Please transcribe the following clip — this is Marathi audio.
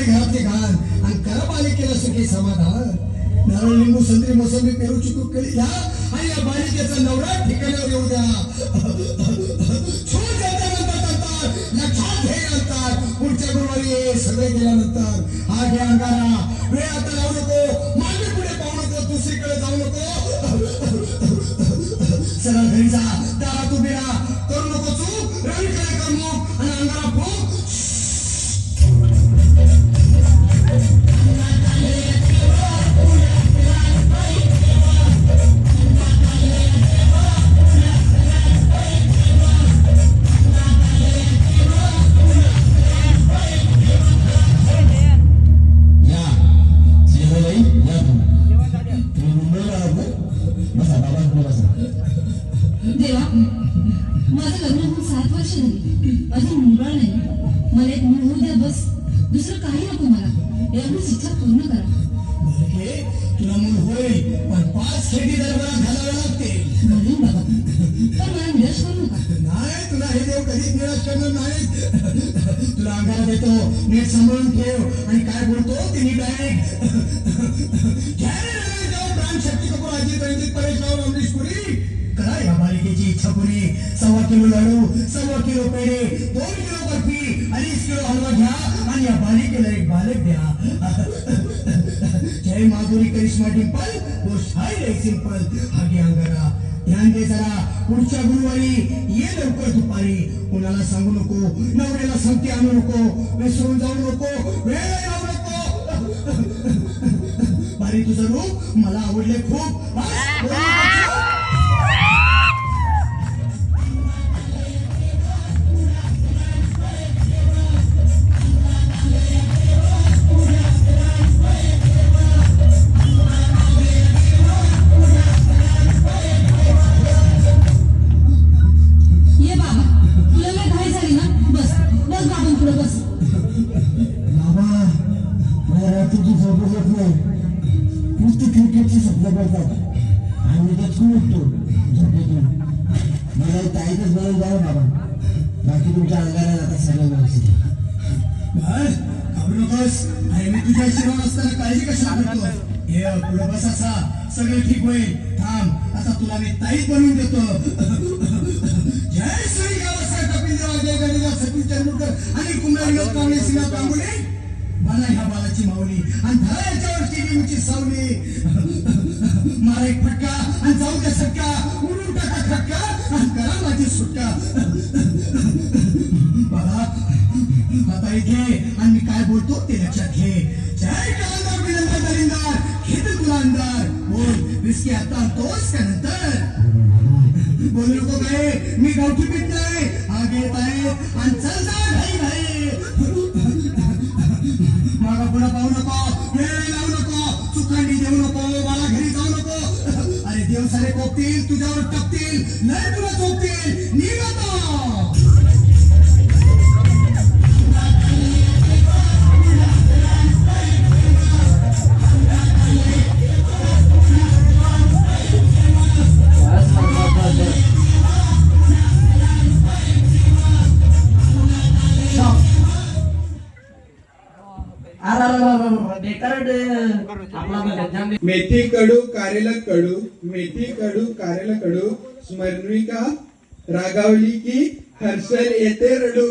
घरातले घाण आणि करा बालिकेला सुखी समाधान. नारळ लिंबू संत्री मोसंबी पेरू चिकू केळी घ्या आणि या बालिकेचा नवरा ठिकाणावर येऊ द्या. लक्षात घे अंतर पुढच्या गुरुवारी सगळे गेल्यानंतर हा घे अंगारा वेळ आता लावू नको, मागे पुढे पाहू नको, दुसरीकडे जाऊ नको. सरळ घरी जा, दारात उभी राहा, करू नको चूक, रवीकडे कर मुख आणि अंगारा फूक. देवा, माझं लग्न होऊन 7 वर्ष झाली, अजून मुलगा नाही. मला एक मूल होऊ द्या बस, दुसरं काही नको मला. एवढीच इच्छा पूर्ण करा. तुला मूल होईल, पण 5 खेटी दरबारात घालावे लागते. म्हणून बाबा, पण मला निराश करू नका. नाही, तुला हे देव कधीच निराश करणार नाहीत. तुला अंगारा देतो, नीट सांभाळून ठेव आणि काय बोलतो ते नीट ऐक. प्राण शक्ती कपूर अजित रणजित परेश राव अमरीश पुरी करा या बालिकेची इच्छा पुरी. 1.25 किलो लाडू, 1.25 किलो पेढे, 2 किलो बर्फी, 2.5 किलो हलवा घ्या आणि या बालिकेला एक बालक द्या. जय माधुरी करिश्मा डिंपल, गोष्ट आहे सिंपल. हागे अंगारा ध्यान दे जरा, पुढच्या गुरुवारी ये लवकर दुपारी. कुणाला सांगू नको, नवऱ्याला संगती आणू नको, विसरून जाऊ नको, वेळ लावू नको. बारी तुझं रूप मला आवडले खूप. क्रिकेटची स्वप्न करतात आणि त्यातून उठतो झोपेतून. मला ताईतच बनवून द्यावं बाबा, बाकी तुमच्या अंगाला आता सगळं व्यवस्थित. घाबरू नकोस, अरे मी तुझ्या शिवाय असताना काळजी कशाला करतो. हे पुढे बस, असा सगळं ठीक होईल. थांब, आता तुला मी ताईत बनवून देतो. जय श्री गावस्कर कपिलदेव जय गणेश सतीश तेंडुलकर आणि कुंभ्रांगण कावळे सिंह कांबुले मला ह्या बालाची माऊली आणि धरा याच्यावर टीव्हीची सावली. मारा एक फटका आणि जाऊ द्या सटका, उडून टाका खटका आणि करा माझी सुटका. बघा आता घे आणि मी काय बोलतो ते लक्षात घे. जय कलांदर विनंदर दरिंदर घेते तुला अंदर. बोल विस्की आता आणतोस का नंतर? बोलू नको काय, मी गावठी पीत नाही, हा घेत आहे आणि चल जा घाई घाई. मागा पुढे पाहू नको, वेळ लावू नको, चुकांडी देऊ नको, मला घरी जाऊ नको. अरे देव सारे कोपतील, तुझ्यावर टपतील, नाही तुला झोपतील. निघतो मेथी कडू कारेला कडू, मेथी कडू कारेला कडू, स्मरणिका रागावली की हर्षल येते रडू.